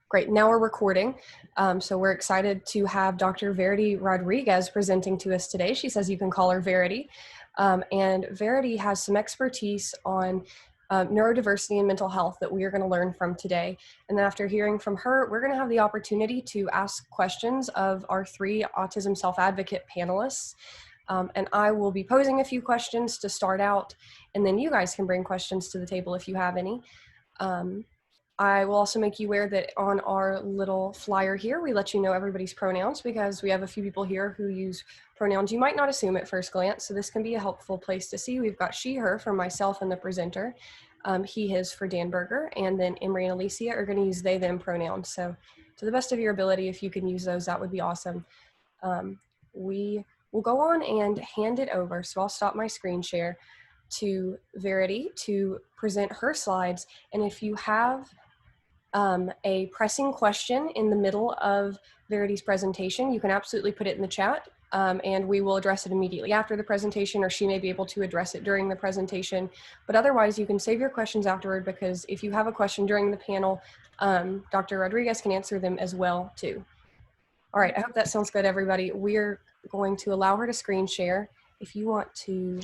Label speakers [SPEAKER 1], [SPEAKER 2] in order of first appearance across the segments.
[SPEAKER 1] Great, now we're recording. So we're excited to have Dr. Verity Rodrigues presenting to us today. She says you can call her Verity. And Verity has some expertise on neurodiversity and mental health that we are going to learn from today. And then after hearing from her, we're going to have the opportunity to ask questions of our 3 autism self-advocate panelists. And I will be posing a few questions to start out, and then you guys can bring questions to the table if you have any. I will also make you aware that on our little flyer here, we let you know everybody's pronouns because we have a few people here who use pronouns you might not assume at first glance. So this can be a helpful place to see. We've got she, her for myself and the presenter, he, his for Dan Berger, and then Emery and Elysia are going to use they, them pronouns. So to the best of your ability, if you can use those, that would be awesome. We will go on and hand it over. So I'll stop my screen share to Verity to present her slides. And if you have a pressing question in the middle of Verity's presentation, you can absolutely put it in the chat and we will address it immediately after the presentation, or she may be able to address it during the presentation. But otherwise, you can save your questions afterward, because if you have a question during the panel, Dr. Rodrigues can answer them as well too. All right, I hope that sounds good, everybody. We're going to allow her to screen share. If you want to...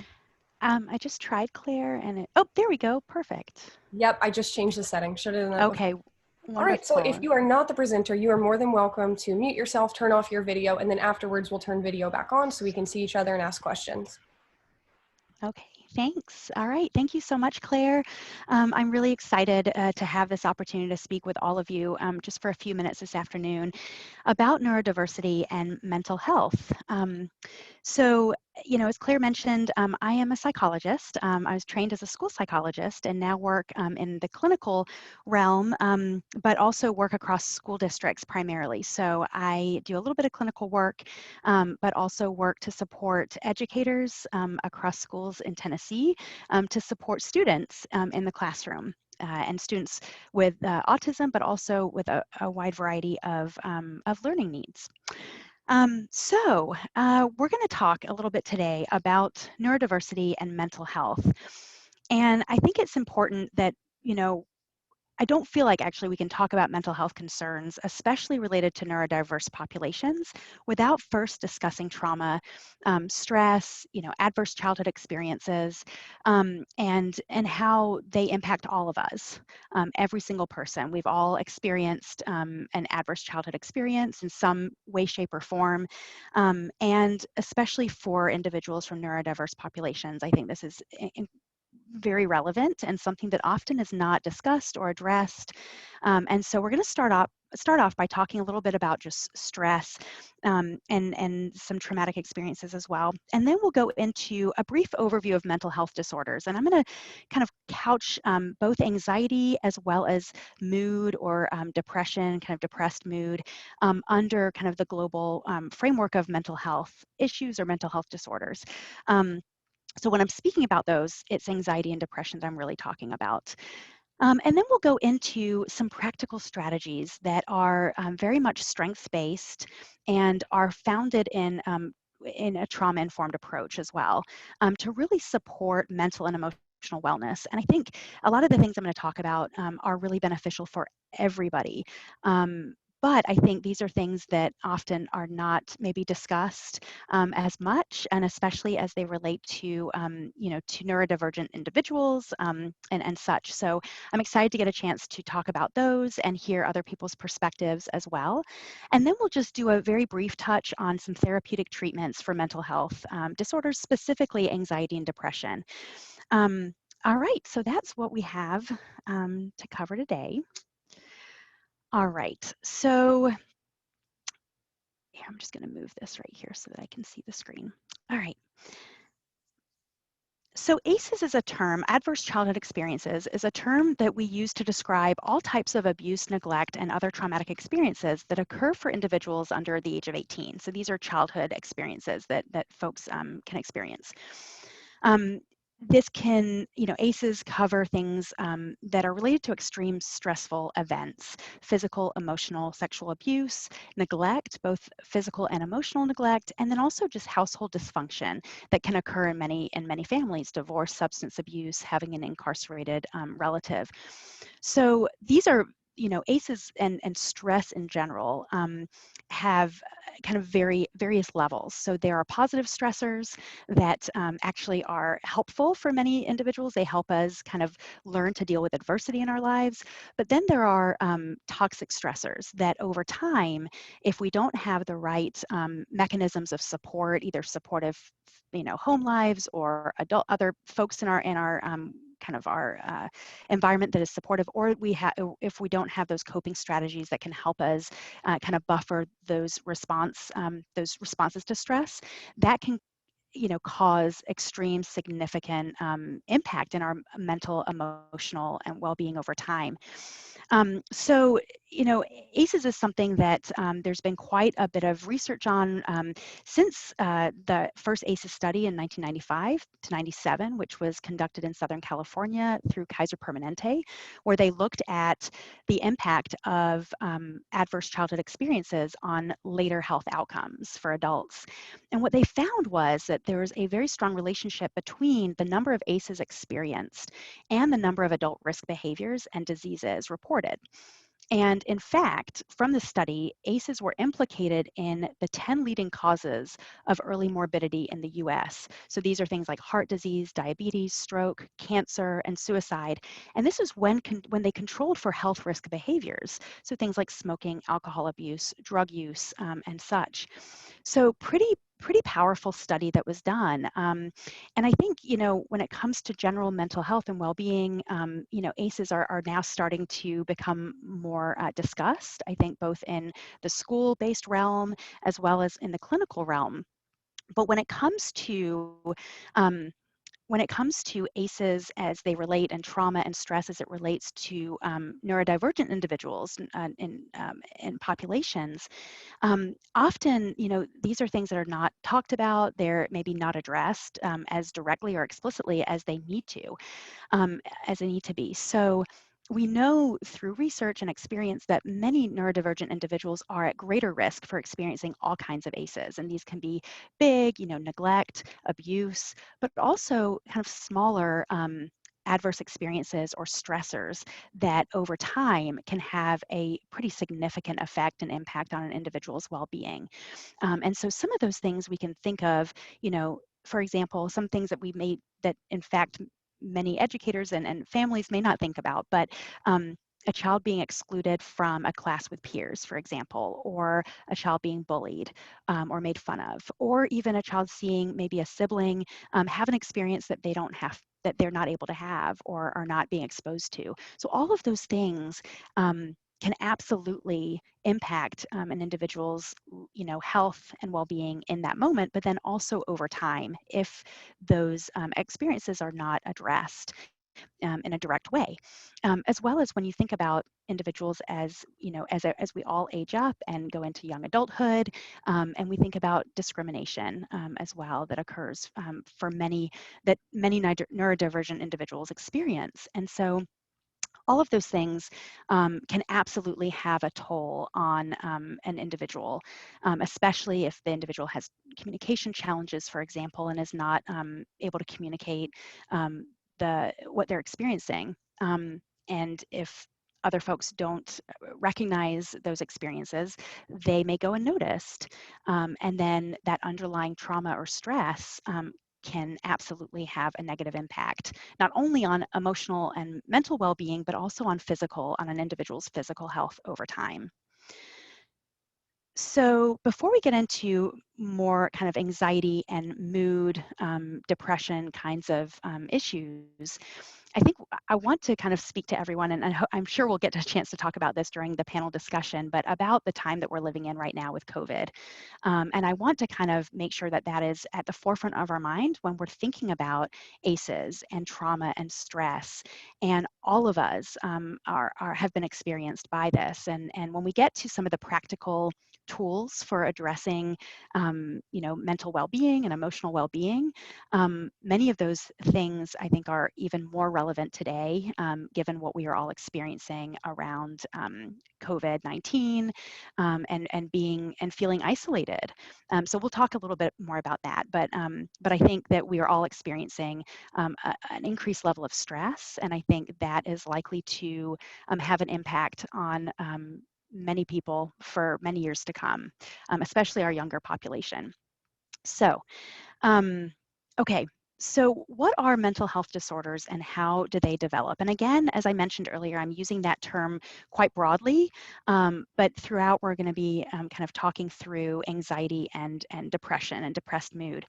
[SPEAKER 2] I just tried, Claire, and it, oh, there we go, perfect.
[SPEAKER 1] Yep, I just changed the setting. Should have done that
[SPEAKER 2] okay.
[SPEAKER 1] before.
[SPEAKER 2] Wonderful.
[SPEAKER 1] All right, so if you are not the presenter, you are more than welcome to mute yourself, turn off your video, and then afterwards we'll turn video back on so we can see each other and ask questions.
[SPEAKER 2] Okay, thanks. All right, thank you so much, Claire. I'm really excited to have this opportunity to speak with all of you just for a few minutes this afternoon about neurodiversity and mental health. So, you know, as Claire mentioned, I am a psychologist. I was trained as a school psychologist and now work in the clinical realm, but also work across school districts primarily. So I do a little bit of clinical work, but also work to support educators across schools in Tennessee to support students in the classroom. And students with autism, but also with a wide variety of learning needs. So we're going to talk a little bit today about neurodiversity and mental health. And I think it's important that, you know, I don't feel like actually we can talk about mental health concerns, especially related to neurodiverse populations, without first discussing trauma, stress, you know, adverse childhood experiences, and how they impact all of us, every single person. We've all experienced an adverse childhood experience in some way, shape, or form, and especially for individuals from neurodiverse populations, I think this is very relevant and something that often is not discussed or addressed. And so we're going to start off by talking a little bit about just stress and some traumatic experiences as well. And then we'll go into a brief overview of mental health disorders. And I'm going to kind of couch both anxiety as well as mood or depression, kind of depressed mood, under kind of the global framework of mental health issues or mental health disorders. So when I'm speaking about those, it's anxiety and depression that I'm really talking about. And then we'll go into some practical strategies that are very much strengths-based and are founded in a trauma-informed approach as well, to really support mental and emotional wellness. And I think a lot of the things I'm going to talk about are really beneficial for everybody. But I think these are things that often are not maybe discussed as much, and especially as they relate to, you know, to neurodivergent individuals and such. So I'm excited to get a chance to talk about those and hear other people's perspectives as well. And then we'll just do a very brief touch on some therapeutic treatments for mental health disorders, specifically anxiety and depression. All right, so that's what we have to cover today. All right, so yeah, I'm just going to move this right here so that I can see the screen. All right. So ACEs is a term, adverse childhood experiences, is a term that we use to describe all types of abuse, neglect, and other traumatic experiences that occur for individuals under the age of 18. So these are childhood experiences that folks can experience. This can, you know, ACEs cover things that are related to extreme stressful events, physical, emotional, sexual abuse, neglect, both physical and emotional neglect, and then also just household dysfunction that can occur in many families, divorce, substance abuse, having an incarcerated relative. So these are ACEs and stress in general have kind of various levels. So there are positive stressors that actually are helpful for many individuals. They help us kind of learn to deal with adversity in our lives. But then there are toxic stressors that over time, if we don't have the right mechanisms of support, either supportive, home lives or other folks in our kind of our environment that is supportive, or if we don't have those coping strategies that can help us kind of buffer those responses to stress, that can cause extreme significant impact in our mental, emotional, and well-being over time. So, ACEs is something that there's been quite a bit of research on since the first ACEs study in 1995 to 97, which was conducted in Southern California through Kaiser Permanente, where they looked at the impact of adverse childhood experiences on later health outcomes for adults. And what they found was that there was a very strong relationship between the number of ACEs experienced and the number of adult risk behaviors and diseases reported. And in fact, from the study, ACEs were implicated in the 10 leading causes of early morbidity in the US. So these are things like heart disease, diabetes, stroke, cancer, and suicide. And this is when they controlled for health risk behaviors. So things like smoking, alcohol abuse, drug use, and such. So pretty powerful study that was done. And I think, when it comes to general mental health and well-being, ACEs are now starting to become more discussed, I think, both in the school-based realm as well as in the clinical realm. But when it comes to ACEs as they relate and trauma and stress as it relates to neurodivergent individuals in populations, often, these are things that are not talked about. They're maybe not addressed as directly or explicitly as they need to be. So we know through research and experience that many neurodivergent individuals are at greater risk for experiencing all kinds of ACEs. And these can be big, neglect, abuse, but also kind of smaller adverse experiences or stressors that over time can have a pretty significant effect and impact on an individual's well-being. And so some of those things we can think of, for example, some things that in fact many educators and families may not think about, but a child being excluded from a class with peers, for example, or a child being bullied or made fun of, or even a child seeing maybe a sibling have an experience that that they're not able to have or are not being exposed to. So all of those things can absolutely impact an individual's health and well-being in that moment, but then also over time if those experiences are not addressed in a direct way, as well as when you think about individuals as we all age up and go into young adulthood, and we think about discrimination as well that occurs for many neurodivergent individuals experience. And so all of those things can absolutely have a toll on an individual, especially if the individual has communication challenges, for example, and is not able to communicate what they're experiencing. And if other folks don't recognize those experiences, they may go unnoticed. And then that underlying trauma or stress can absolutely have a negative impact, not only on emotional and mental well-being, but also on an individual's physical health over time. So before we get into more kind of anxiety and mood, depression kinds of issues, I think I want to kind of speak to everyone, and I'm sure we'll get a chance to talk about this during the panel discussion, but about the time that we're living in right now with COVID. And I want to kind of make sure that that is at the forefront of our mind when we're thinking about ACEs and trauma and stress. And all of us have been experienced by this. And when we get to some of the practical tools for addressing mental well-being and emotional well-being. Many of those things I think are even more relevant today, given what we are all experiencing around COVID-19 and feeling isolated. So we'll talk a little bit more about that, but I think that we are all experiencing an increased level of stress, and I think that is likely to have an impact on many people for many years to come, especially our younger population. So, okay. So what are mental health disorders and how do they develop? And again, as I mentioned earlier, I'm using that term quite broadly, but throughout we're going to be kind of talking through anxiety and depression and depressed mood.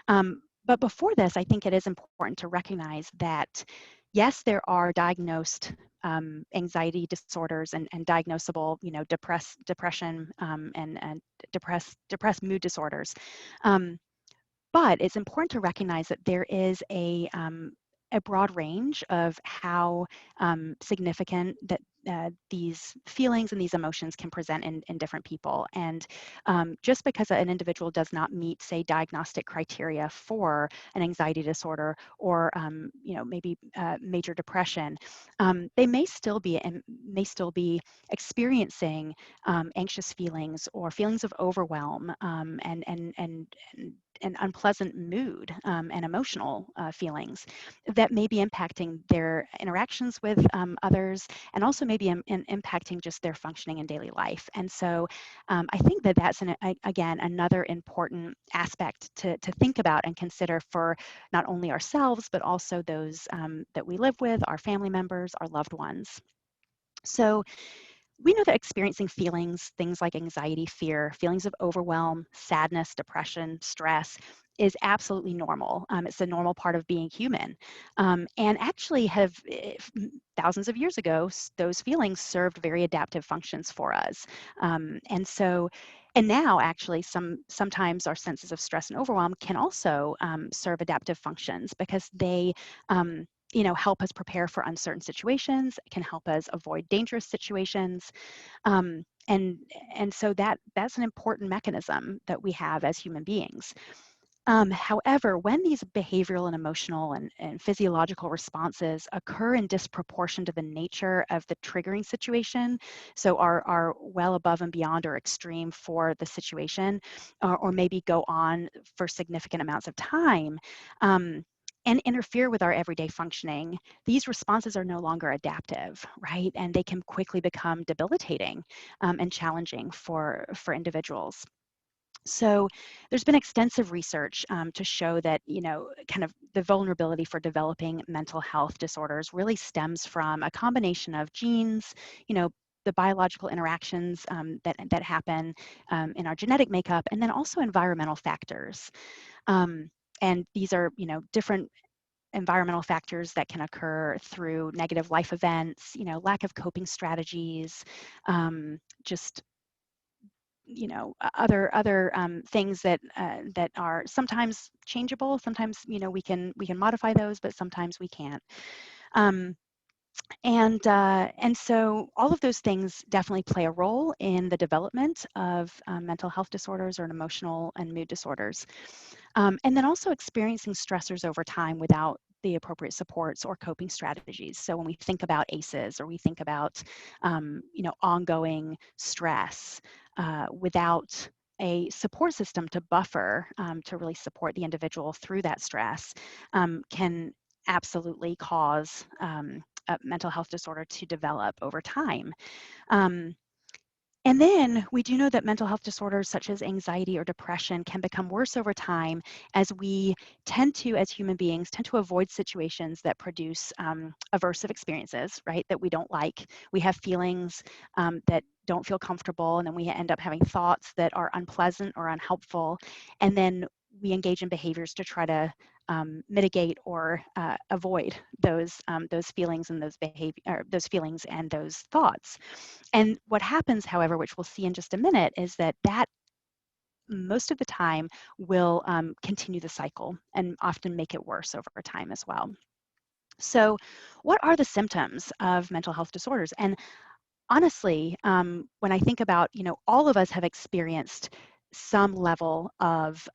[SPEAKER 2] But before this, I think it is important to recognize that, yes, there are diagnosed anxiety disorders and diagnosable, depression and depressed mood disorders. But it's important to recognize that there is a broad range of how significant that these feelings and these emotions can present in different people. And just because an individual does not meet, say, diagnostic criteria for an anxiety disorder or maybe major depression, they may still be experiencing anxious feelings or feelings of overwhelm and unpleasant mood and emotional feelings that may be impacting their interactions with others, and also maybe impacting just their functioning in daily life. And so I think that that's, again, another important aspect to think about and consider for not only ourselves, but also those that we live with, our family members, our loved ones. So we know that experiencing feelings, things like anxiety, fear, feelings of overwhelm, sadness, depression, stress, is absolutely normal. It's a normal part of being human. And actually thousands of years ago, those feelings served very adaptive functions for us. And now actually sometimes our senses of stress and overwhelm can also serve adaptive functions because they help us prepare for uncertain situations, can help us avoid dangerous situations. And so that's an important mechanism that we have as human beings. However, when these behavioral and emotional and physiological responses occur in disproportion to the nature of the triggering situation, so are well above and beyond or extreme for the situation, or maybe go on for significant amounts of time, and interfere with our everyday functioning, these responses are no longer adaptive, right? And they can quickly become debilitating and challenging for individuals. So there's been extensive research to show that, kind of the vulnerability for developing mental health disorders really stems from a combination of genes, the biological interactions that happen in our genetic makeup, and then also environmental factors. And these are, different environmental factors that can occur through negative life events, lack of coping strategies, just other things that are sometimes changeable. Sometimes we can modify those, but sometimes we can't. And so all of those things definitely play a role in the development of mental health disorders or emotional and mood disorders. And then also experiencing stressors over time without the appropriate supports or coping strategies. So when we think about ACEs or we think about, ongoing stress without a support system to buffer, to really support the individual through that stress, can absolutely cause a mental health disorder to develop over time. And then we do know that mental health disorders such as anxiety or depression can become worse over time as we tend to, as human beings, tend to avoid situations that produce aversive experiences, right, that we don't like. We have feelings that don't feel comfortable, and then we end up having thoughts that are unpleasant or unhelpful. And then we engage in behaviors to try to mitigate or avoid those feelings and those feelings and those thoughts. And what happens, however, which we'll see in just a minute, is that most of the time will continue the cycle and often make it worse over time as well. So what are the symptoms of mental health disorders? And honestly, when I think about, all of us have experienced some level of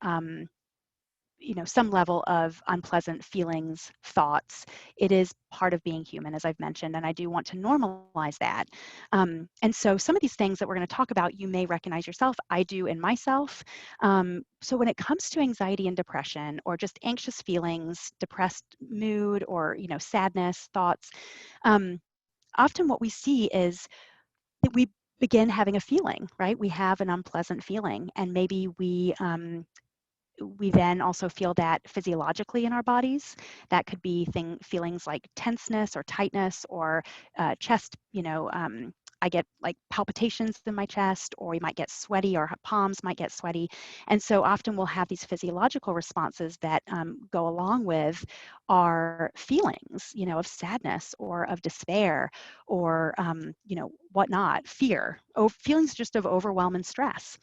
[SPEAKER 2] some level of unpleasant feelings, thoughts. It is part of being human, as I've mentioned, and I do want to normalize that. And so some of these things that we're going to talk about, you may recognize yourself. I do in myself. So when it comes to anxiety and depression, or just anxious feelings, depressed mood, or sadness, thoughts, often what we see is that we begin having a feeling, right? We have an unpleasant feeling, and maybe we then also feel that physiologically in our bodies. That could be feelings like tenseness or tightness, or chest, I get like palpitations in my chest, or we might get sweaty, or palms might get sweaty. And so often we'll have these physiological responses that go along with our feelings, of sadness or of despair, or, whatnot, fear, feelings just of overwhelm and stress.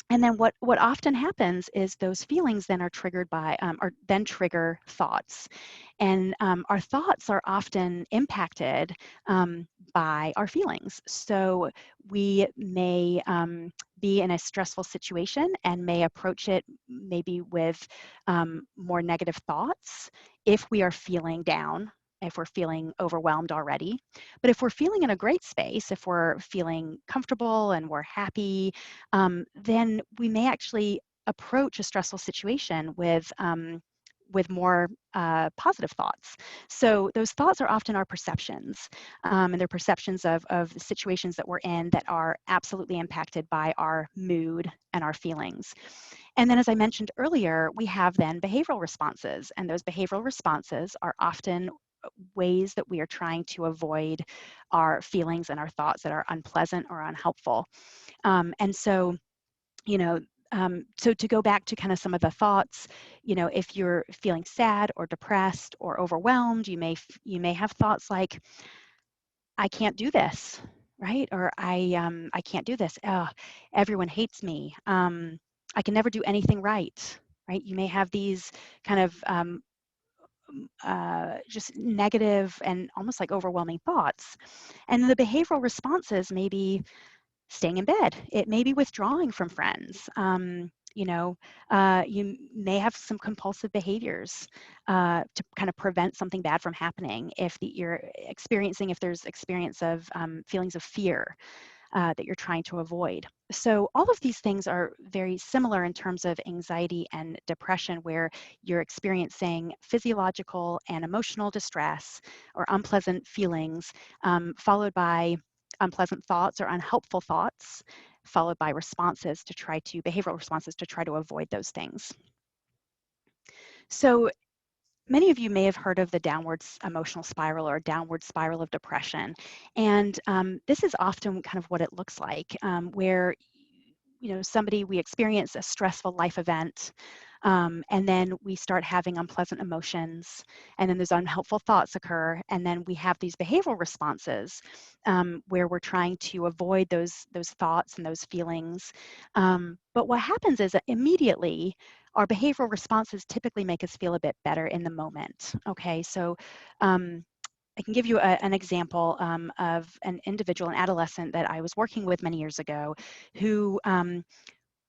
[SPEAKER 2] And then what often happens is those feelings then are triggered by, or then trigger thoughts. And our thoughts are often impacted by our feelings. So we may be in a stressful situation and may approach it maybe with more negative thoughts if we are feeling down, if we're feeling overwhelmed already. But if we're feeling in a great space, if we're feeling comfortable and we're happy, then we may actually approach a stressful situation with more positive thoughts. So those thoughts are often our perceptions, and they're perceptions of the situations that we're in that are absolutely impacted by our mood and our feelings. And then, as I mentioned earlier, we have then behavioral responses, and those behavioral responses are often ways that we are trying to avoid our feelings and our thoughts that are unpleasant or unhelpful. And so, so to go back to kind of some of the thoughts, if you're feeling sad or depressed or overwhelmed, you may have thoughts like, I can't do this, right? Or I can't do this. Oh, everyone hates me. I can never do anything right, right? You may have these kind of just negative and almost like overwhelming thoughts. And the behavioral responses may be staying in bed. It may be withdrawing from friends. You may have some compulsive behaviors to kind of prevent something bad from happening. If there's experience of feelings of fear that you're trying to avoid. So all of these things are very similar in terms of anxiety and depression, where you're experiencing physiological and emotional distress or unpleasant feelings, followed by unpleasant thoughts or unhelpful thoughts, followed by behavioral responses to try to avoid those things. So many of you may have heard of the downward emotional spiral or downward spiral of depression. And this is often kind of what it looks like, where we experience a stressful life event, and then we start having unpleasant emotions, and then those unhelpful thoughts occur, and then we have these behavioral responses where we're trying to avoid those thoughts and those feelings. But what happens is that immediately our behavioral responses typically make us feel a bit better in the moment. Okay, so I can give you an example of an individual, an adolescent that I was working with many years ago, who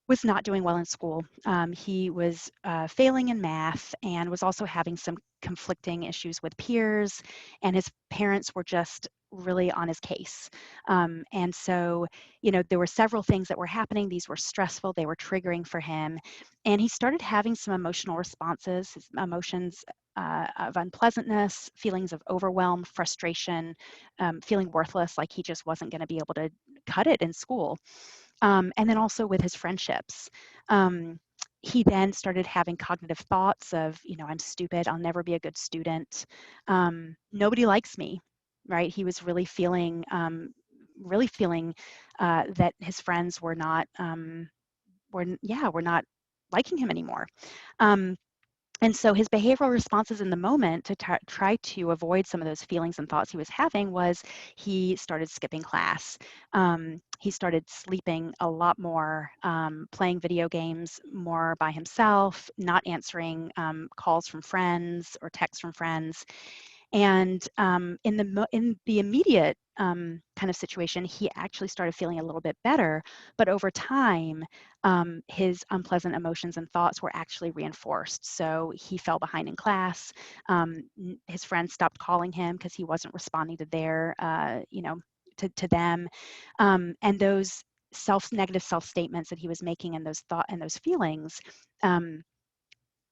[SPEAKER 2] was not doing well in school. He was failing in math and was also having some conflicting issues with peers, and his parents were just really on his case. And so, there were several things that were happening. These were stressful, they were triggering for him. And he started having some emotional responses, his emotions of unpleasantness, feelings of overwhelm, frustration, feeling worthless, like he just wasn't going to be able to cut it in school. And then also with his friendships. He then started having cognitive thoughts of, I'm stupid, I'll never be a good student. Nobody likes me, right? He was really feeling that his friends were not liking him anymore. And so his behavioral responses in the moment to try to avoid some of those feelings and thoughts he was having was he started skipping class. He started sleeping a lot more, playing video games more by himself, not answering calls from friends or texts from friends. And in the immediate kind of situation, he actually started feeling a little bit better. But over time, his unpleasant emotions and thoughts were actually reinforced. So he fell behind in class. His friends stopped calling him because he wasn't responding to their, to them. And those negative self-statements that he was making and those feelings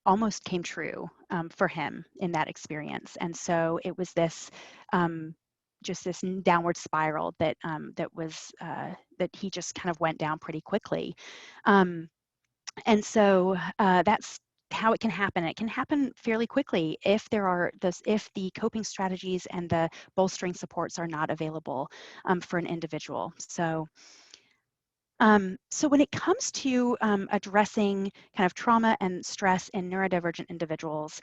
[SPEAKER 2] almost came true for him in that experience. And so it was this just this downward spiral that that he just kind of went down pretty quickly. And so that's how it can happen. It can happen fairly quickly if if the coping strategies and the bolstering supports are not available for an individual. So when it comes to addressing kind of trauma and stress in neurodivergent individuals,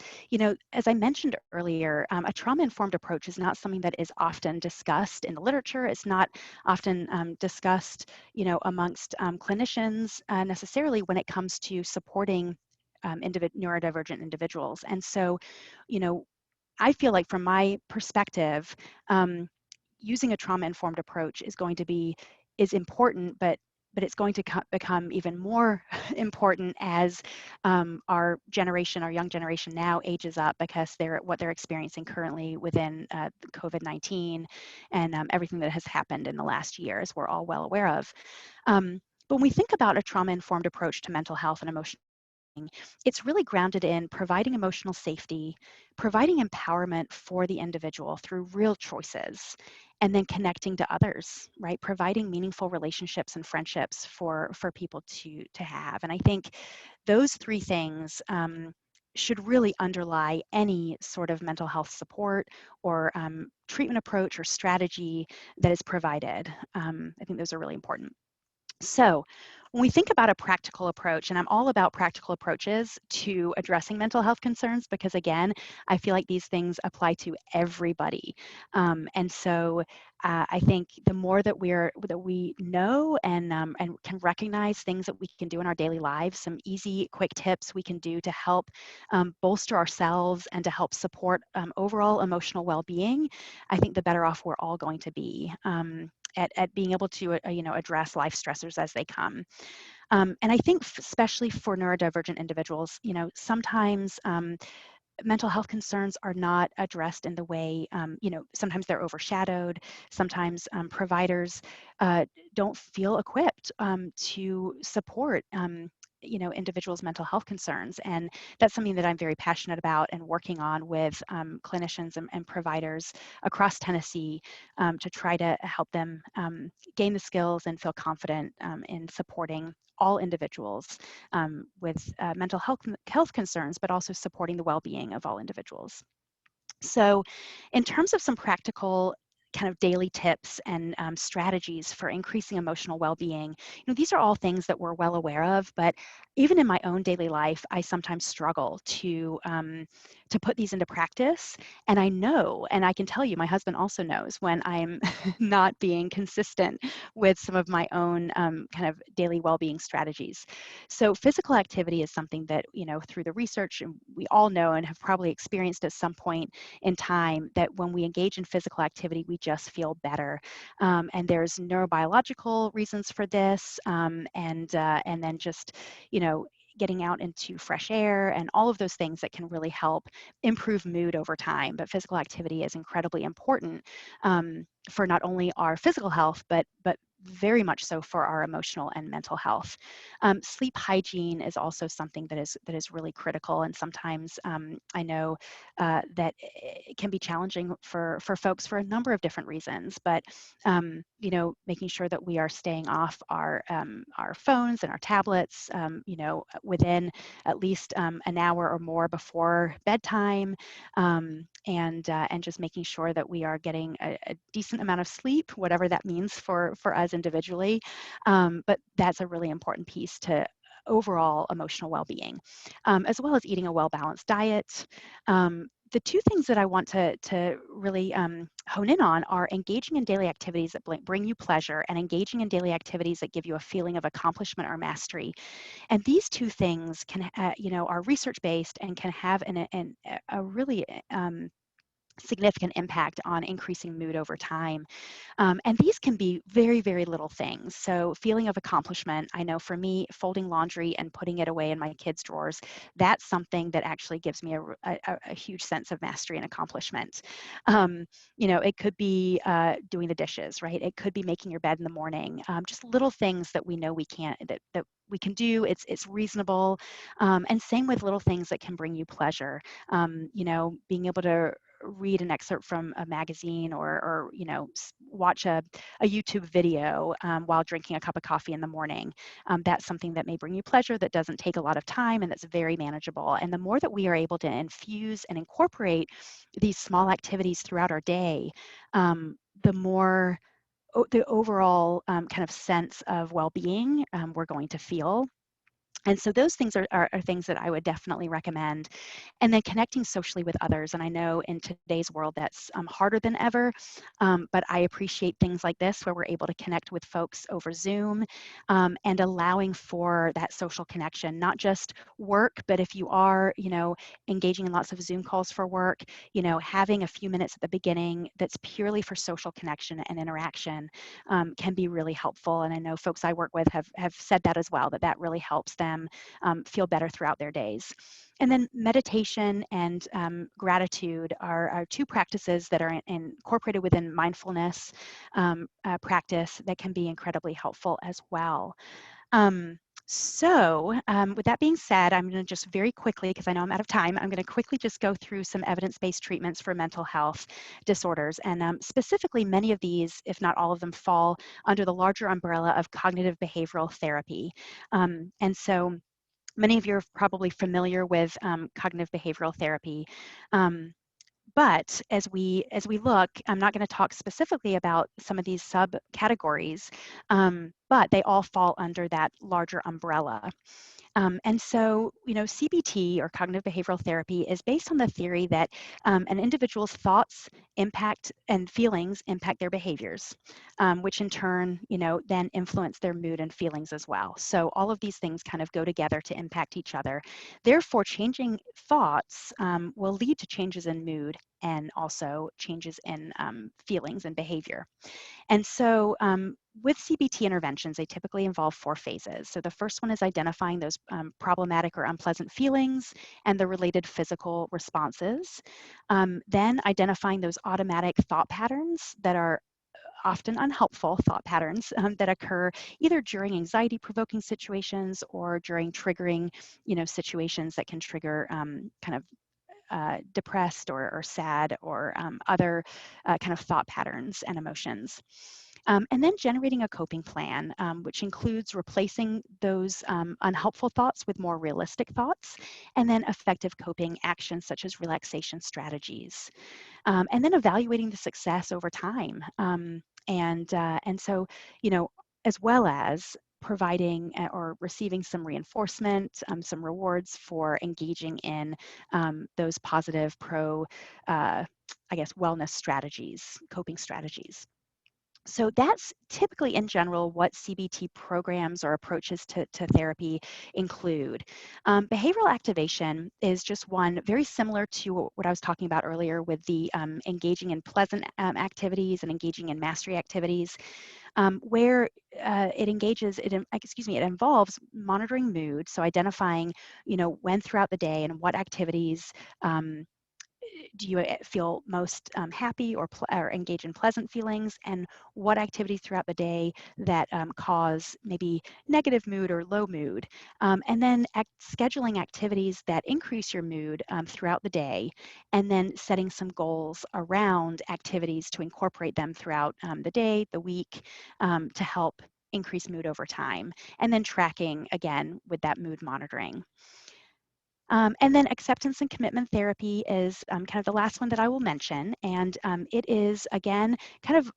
[SPEAKER 2] as I mentioned earlier, a trauma-informed approach is not something that is often discussed in the literature. It's not often discussed, amongst clinicians necessarily when it comes to supporting neurodivergent individuals. And so, I feel like from my perspective, using a trauma-informed approach is important, but it's going to become even more important as our young generation now ages up, because what they're experiencing currently within COVID-19 and everything that has happened in the last year, as we're all well aware of. But when we think about a trauma-informed approach to mental health and emotion, it's really grounded in providing emotional safety, providing empowerment for the individual through real choices, and then connecting to others, right? Providing meaningful relationships and friendships for people to have. And I think those three things should really underlie any sort of mental health support or treatment approach or strategy that is provided. I think those are really important. So when we think about a practical approach, and I'm all about practical approaches to addressing mental health concerns, because again, I feel like these things apply to everybody. And so I think the more that we know and can recognize things that we can do in our daily lives, some easy, quick tips we can do to help bolster ourselves and to help support overall emotional well-being, I think the better off we're all going to be. At being able to address life stressors as they come. And I think especially for neurodivergent individuals, sometimes mental health concerns are not addressed in the way, sometimes they're overshadowed. Sometimes providers don't feel equipped to support individuals' mental health concerns. And that's something that I'm very passionate about and working on with clinicians and providers across Tennessee to try to help them gain the skills and feel confident in supporting all individuals with mental health concerns, but also supporting the well-being of all individuals. So in terms of some practical kind of daily tips and strategies for increasing emotional well-being, these are all things that we're well aware of, but even in my own daily life, I sometimes struggle to put these into practice. And I know, and I can tell you, my husband also knows when I'm not being consistent with some of my own kind of daily well-being strategies. So physical activity is something that, through the research, and we all know and have probably experienced at some point in time, that when we engage in physical activity, we just feel better. And there's neurobiological reasons for this, and then just, getting out into fresh air and all of those things that can really help improve mood over time. But physical activity is incredibly important for not only our physical health, but very much so for our emotional and mental health. Sleep hygiene is also something that is really critical, and sometimes I know that it can be challenging for folks for a number of different reasons. But making sure that we are staying off our phones and our tablets, within at least an hour or more before bedtime, and just making sure that we are getting a decent amount of sleep, whatever that means for us individually. But that's a really important piece to overall emotional well-being, as well as eating a well-balanced diet. The two things that I want to really hone in on are engaging in daily activities that bring you pleasure, and engaging in daily activities that give you a feeling of accomplishment or mastery. And these two things can, are research-based and can have a really significant impact on increasing mood over time. And these can be very, very little things. So feeling of accomplishment, I know for me, folding laundry and putting it away in my kids' drawers, that's something that actually gives me a huge sense of mastery and accomplishment. It could be doing the dishes, right? It could be making your bed in the morning. Just little things that we know we can't, that we can do. It's reasonable. And same with little things that can bring you pleasure. Being able to read an excerpt from a magazine or watch a YouTube video while drinking a cup of coffee in the morning. That's something that may bring you pleasure, that doesn't take a lot of time, and that's very manageable. And the more that we are able to infuse and incorporate these small activities throughout our day, the more the overall kind of sense of well-being we're going to feel. And so those things are things that I would definitely recommend. And then connecting socially with others. And I know in today's world that's harder than ever, but I appreciate things like this where we're able to connect with folks over Zoom and allowing for that social connection, not just work, but if you are, engaging in lots of Zoom calls for work, having a few minutes at the beginning that's purely for social connection and interaction can be really helpful. And I know folks I work with have said that as well, that really helps them feel better throughout their days. And then meditation and gratitude are two practices that are incorporated within mindfulness practice that can be incredibly helpful as well. With that being said, I'm going to just very quickly, because I know I'm out of time, I'm going to quickly just go through some evidence-based treatments for mental health disorders. And specifically, many of these, if not all of them, fall under the larger umbrella of cognitive behavioral therapy. And so many of you are probably familiar with cognitive behavioral therapy. But as we look, I'm not going to talk specifically about some of these subcategories, but they all fall under that larger umbrella. And so, CBT, or cognitive behavioral therapy, is based on the theory that an individual's thoughts impact and feelings impact their behaviors, which in turn, then influence their mood and feelings as well. So all of these things kind of go together to impact each other. Therefore, changing thoughts will lead to changes in mood and also changes in feelings and behavior. And so with CBT interventions, they typically involve 4 phases. So the first one is identifying those problematic or unpleasant feelings and the related physical responses. Then identifying those automatic thought patterns that are often unhelpful thought patterns that occur either during anxiety-provoking situations or during triggering, situations that can trigger kind of depressed or sad or other kind of thought patterns and emotions. And then generating a coping plan, which includes replacing those unhelpful thoughts with more realistic thoughts, and then effective coping actions such as relaxation strategies. And then evaluating the success over time. And so, as well as providing or receiving some reinforcement, some rewards for engaging in those positive wellness strategies, coping strategies. So that's typically, in general, what CBT programs or approaches to therapy include. Behavioral activation is just one very similar to what I was talking about earlier with the engaging in pleasant activities and engaging in mastery activities, where it involves monitoring mood, so identifying, when throughout the day and what activities do you feel most happy or engage in pleasant feelings, and what activities throughout the day that cause maybe negative mood or low mood, and then scheduling activities that increase your mood throughout the day, and then setting some goals around activities to incorporate them throughout the day, the week, to help increase mood over time, and then tracking again with that mood monitoring. And then acceptance and commitment therapy is kind of the last one that I will mention. And it is, again, kind of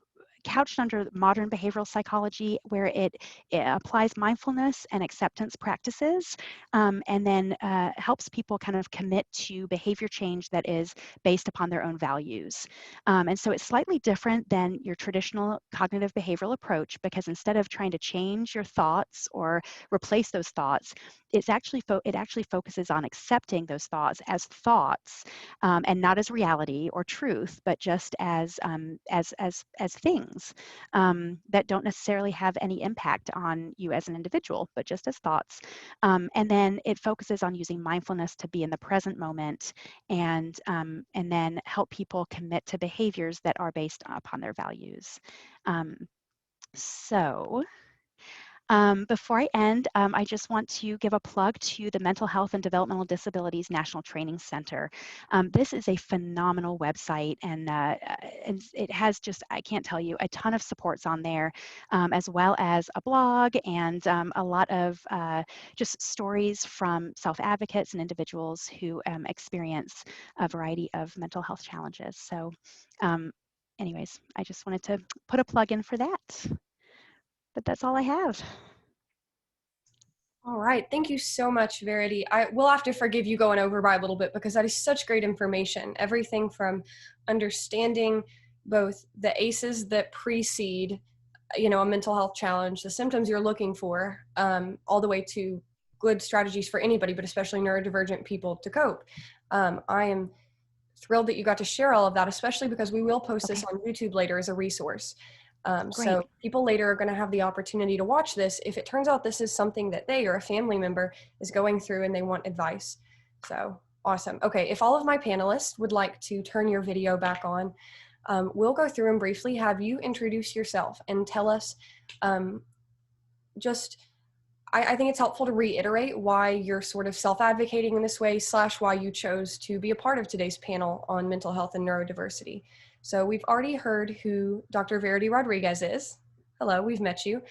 [SPEAKER 2] couched under modern behavioral psychology, where it applies mindfulness and acceptance practices, and then helps people kind of commit to behavior change that is based upon their own values. And so it's slightly different than your traditional cognitive behavioral approach, because instead of trying to change your thoughts or replace those thoughts, it actually focuses on accepting those thoughts as thoughts, and not as reality or truth, but just as things that don't necessarily have any impact on you as an individual, but just as thoughts. And then it focuses on using mindfulness to be in the present moment, and then help people commit to behaviors that are based upon their values. Before I end, I just want to give a plug to the Mental Health and Developmental Disabilities National Training Center. This is a phenomenal website, and it has just, I can't tell you, a ton of supports on there, as well as a blog and a lot of just stories from self-advocates and individuals who experience a variety of mental health challenges. So anyways, I just wanted to put a plug in for that. But that's all I have.
[SPEAKER 1] All right. Thank you so much, Verity. I will have to forgive you going over by a little bit, because that is such great information. Everything from understanding both the ACEs that precede, a mental health challenge, the symptoms you're looking for, all the way to good strategies for anybody, but especially neurodivergent people to cope. I am thrilled that you got to share all of that, especially because we will post this on YouTube later as a resource. So people later are going to have the opportunity to watch this if it turns out this is something that they or a family member is going through and they want advice. So awesome. Okay, if all of my panelists would like to turn your video back on, we'll go through and briefly have you introduce yourself and tell us I think it's helpful to reiterate why you're sort of self-advocating in this way, / why you chose to be a part of today's panel on mental health and neurodiversity. So we've already heard who Dr. Verity Rodrigues is. Hello, we've met you.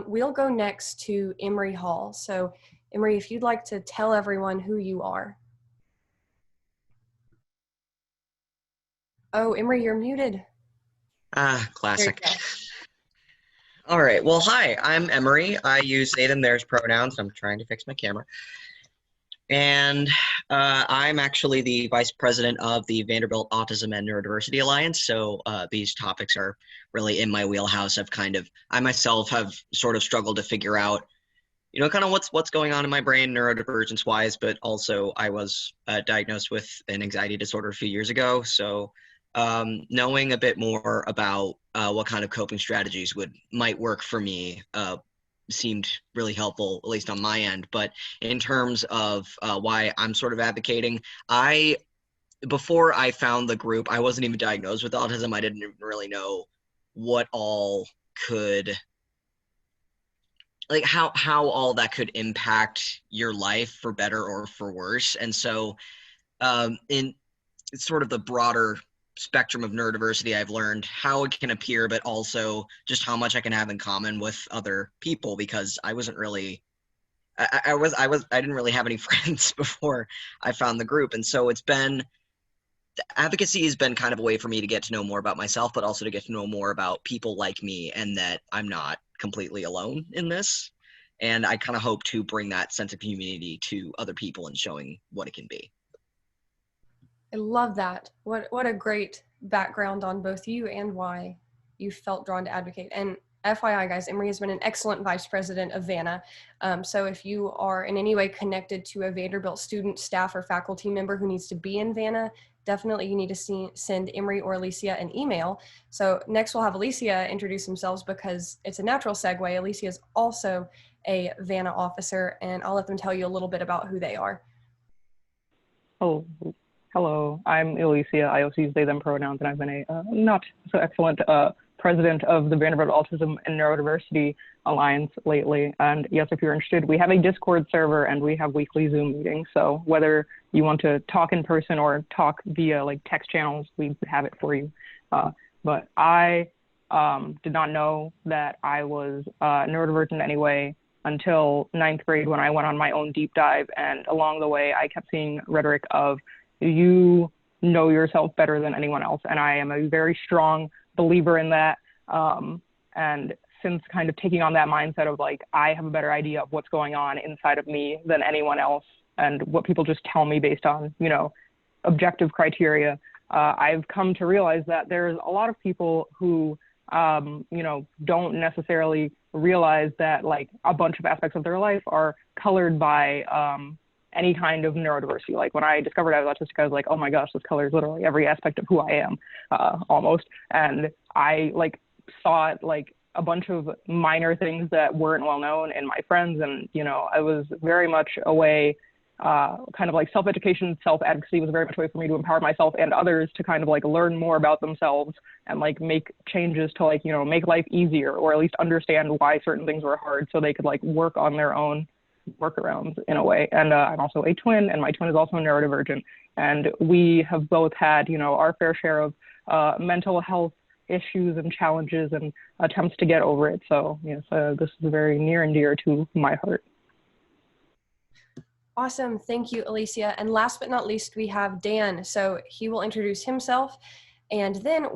[SPEAKER 1] We'll go next to Emery Hall. So Emery, if you'd like to tell everyone who you are. Oh, Emery, you're muted.
[SPEAKER 3] Classic. All right. Well, hi, I'm Emery. I use they, them, theirs pronouns. I'm trying to fix my camera. And I'm actually the vice president of the Vanderbilt Autism and Neurodiversity Alliance. So these topics are really in my wheelhouse. I myself have sort of struggled to figure out, kind of what's going on in my brain neurodivergence wise, but also I was diagnosed with an anxiety disorder a few years ago. So knowing a bit more about what kind of coping strategies might work for me seemed really helpful, at least on my end. But in terms of why I'm sort of advocating, before I found the group, I wasn't even diagnosed with autism. I didn't even really know what all could, like how all that could impact your life for better or for worse. And so in sort of the broader spectrum of neurodiversity, I've learned how it can appear, but also just how much I can have in common with other people, because I wasn't really, I didn't really have any friends before I found the group. And so advocacy has been kind of a way for me to get to know more about myself, but also to get to know more about people like me, and that I'm not completely alone in this. And I kind of hope to bring that sense of community to other people and showing what it can be.
[SPEAKER 1] I love that. What a great background on both you and why you felt drawn to advocate. And FYI, guys, Emery has been an excellent vice president of VANA. So if you are in any way connected to a Vanderbilt student, staff, or faculty member who needs to be in VANA, definitely you need to send Emery or Elysia an email. So next we'll have Elysia introduce themselves, because it's a natural segue. Elysia is also a VANA officer, and I'll let them tell you a little bit about who they are.
[SPEAKER 4] Oh. Hello, I'm Elysia. I also use they, them pronouns, and I've been a not so excellent president of the Vanderbilt Autism and Neurodiversity Alliance lately. And yes, if you're interested, we have a Discord server and we have weekly Zoom meetings. So whether you want to talk in person or talk via like text channels, we have it for you. But I did not know that I was neurodivergent anyway until 9th grade, when I went on my own deep dive. And along the way, I kept seeing rhetoric of, you know yourself better than anyone else. And I am a very strong believer in that. And since kind of taking on that mindset of like, I have a better idea of what's going on inside of me than anyone else, and what people just tell me based on, you know, objective criteria, I've come to realize that there's a lot of people who, you know, don't necessarily realize that like a bunch of aspects of their life are colored by any kind of neurodiversity. Like when I discovered I was autistic, I was like, oh my gosh, this colors literally every aspect of who I am, almost. And I like saw it like a bunch of minor things that weren't well known in my friends. And, you know, I was very much a way, kind of like self-education, self-advocacy was very much a way for me to empower myself and others to kind of like learn more about themselves and like make changes to like, you know, make life easier, or at least understand why certain things were hard so they could like work on their own workarounds in a way. And I'm also a twin, and my twin is also neurodivergent. And we have both had, you know, our fair share of mental health issues and challenges and attempts to get over it. So yes, this is very near and dear to my heart.
[SPEAKER 1] Awesome. Thank you, Elysia. And last but not least, we have Dan. So he will introduce himself. And then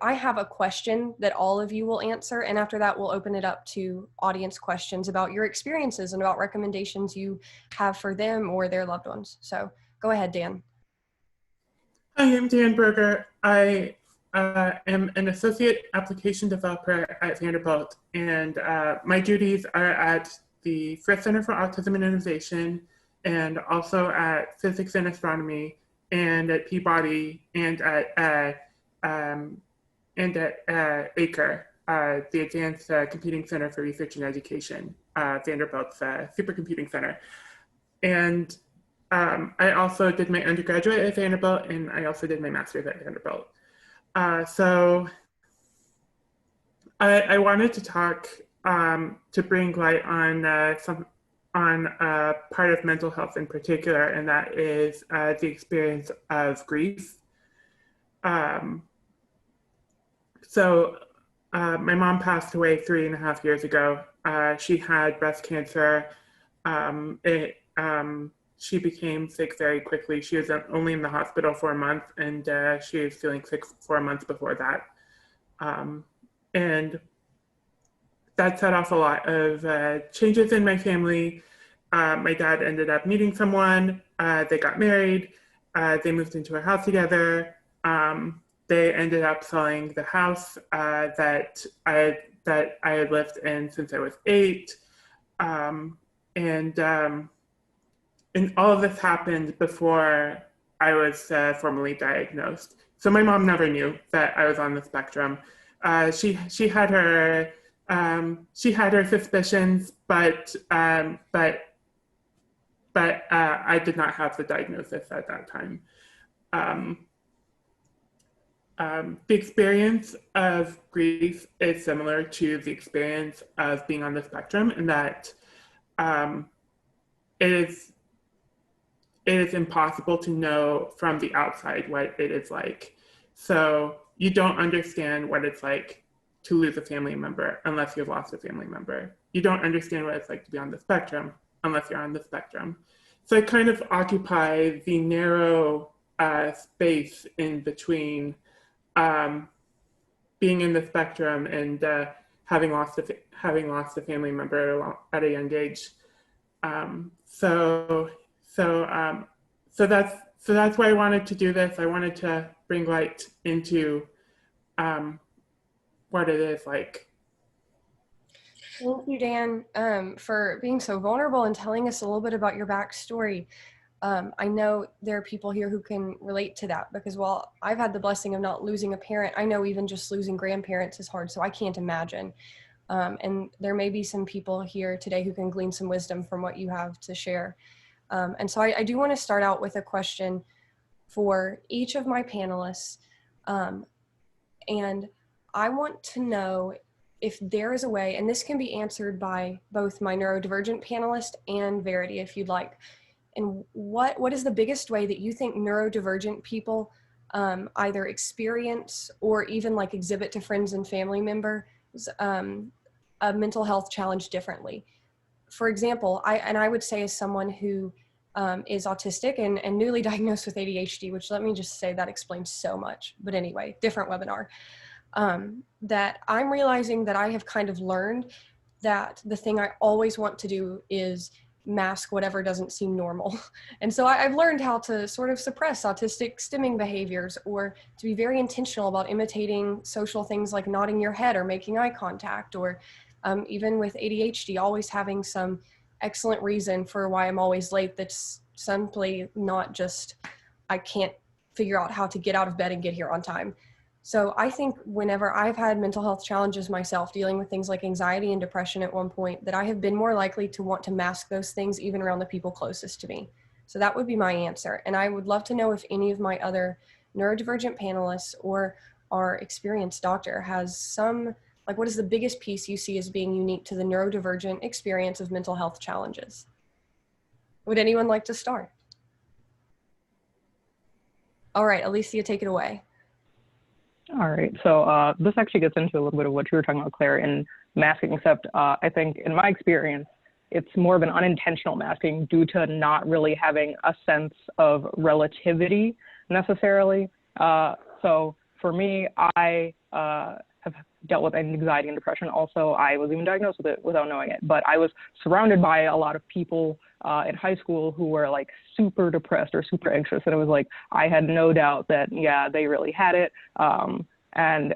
[SPEAKER 1] I have a question that all of you will answer. And after that, we'll open it up to audience questions about your experiences and about recommendations you have for them or their loved ones. So go ahead, Dan.
[SPEAKER 5] Hi, I'm Dan Berger. I am an associate application developer at Vanderbilt, and my duties are at the Frist Center for Autism and Innovation, and also at Physics and Astronomy, and at Peabody, and at ACRE, the Advanced Computing Center for Research and Education, Vanderbilt's supercomputing center. And I also did my undergraduate at Vanderbilt, and I also did my master's at Vanderbilt. So I wanted to talk to bring light on part of mental health in particular, and that is the experience of grief. So my mom passed away 3.5 years ago. She had breast cancer. She became sick very quickly. She was only in the hospital for a month, and she was feeling sick for a month before that. And that set off a lot of changes in my family. My dad ended up meeting someone. They got married. They moved into a house together. They ended up selling the house that I had lived in since I was 8. And all of this happened before I was formally diagnosed. So my mom never knew that I was on the spectrum. She had her suspicions, but I did not have the diagnosis at that time. The experience of grief is similar to the experience of being on the spectrum, in that it is impossible to know from the outside what it is like. So you don't understand what it's like to lose a family member unless you've lost a family member. You don't understand what it's like to be on the spectrum unless you're on the spectrum. So I kind of occupy the narrow space in between being in the spectrum and having lost a family member at a young age. So that's why I wanted to do this. I wanted to bring light into what it is like.
[SPEAKER 1] Thank you, Dan, for being so vulnerable and telling us a little bit about your backstory. I know there are people here who can relate to that, because while I've had the blessing of not losing a parent, I know even just losing grandparents is hard, so I can't imagine. And there may be some people here today who can glean some wisdom from what you have to share. And so I do want to start out with a question for each of my panelists. And I want to know if there is a way, and this can be answered by both my neurodivergent panelist and Verity, if you'd like. And what is the biggest way that you think neurodivergent people either experience or even like exhibit to friends and family members a mental health challenge differently? For example, I would say, as someone who is autistic and newly diagnosed with ADHD, which, let me just say, that explains so much. But anyway, different webinar. that I'm realizing that I have kind of learned that the thing I always want to do is mask whatever doesn't seem normal. And so I've learned how to sort of suppress autistic stimming behaviors, or to be very intentional about imitating social things like nodding your head or making eye contact, or even with ADHD, always having some excellent reason for why I'm always late that's simply not just I can't figure out how to get out of bed and get here on time. So I think whenever I've had mental health challenges myself, dealing with things like anxiety and depression at one point, that I have been more likely to want to mask those things even around the people closest to me. So that would be my answer. And I would love to know if any of my other neurodivergent panelists or our experienced doctor has some, like, what is the biggest piece you see as being unique to the neurodivergent experience of mental health challenges? Would anyone like to start? All right, Elysia, take it away.
[SPEAKER 4] All right, so this actually gets into a little bit of what you were talking about, Claire, in masking, except I think in my experience, it's more of an unintentional masking due to not really having a sense of relativity necessarily. So for me, I have dealt with anxiety and depression. Also, I was even diagnosed with it without knowing it, but I was surrounded by a lot of people in high school who were like super depressed or super anxious. And it was like, I had no doubt that, yeah, they really had it. And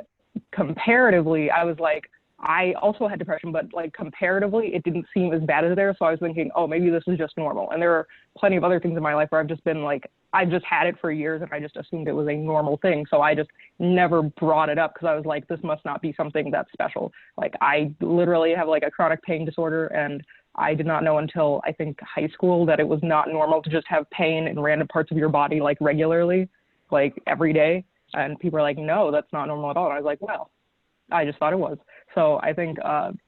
[SPEAKER 4] comparatively, I was like, I also had depression, but like comparatively, it didn't seem as bad as theirs. So I was thinking, oh, maybe this is just normal. And there are plenty of other things in my life where I've just been like, I've just had it for years and I just assumed it was a normal thing. So I just never brought it up because I was like, this must not be something that's special. Like I literally have like a chronic pain disorder, and I did not know until I think high school that it was not normal to just have pain in random parts of your body like regularly, like every day. And people are like, no, that's not normal at all. And I was like, well, I just thought it was. So I think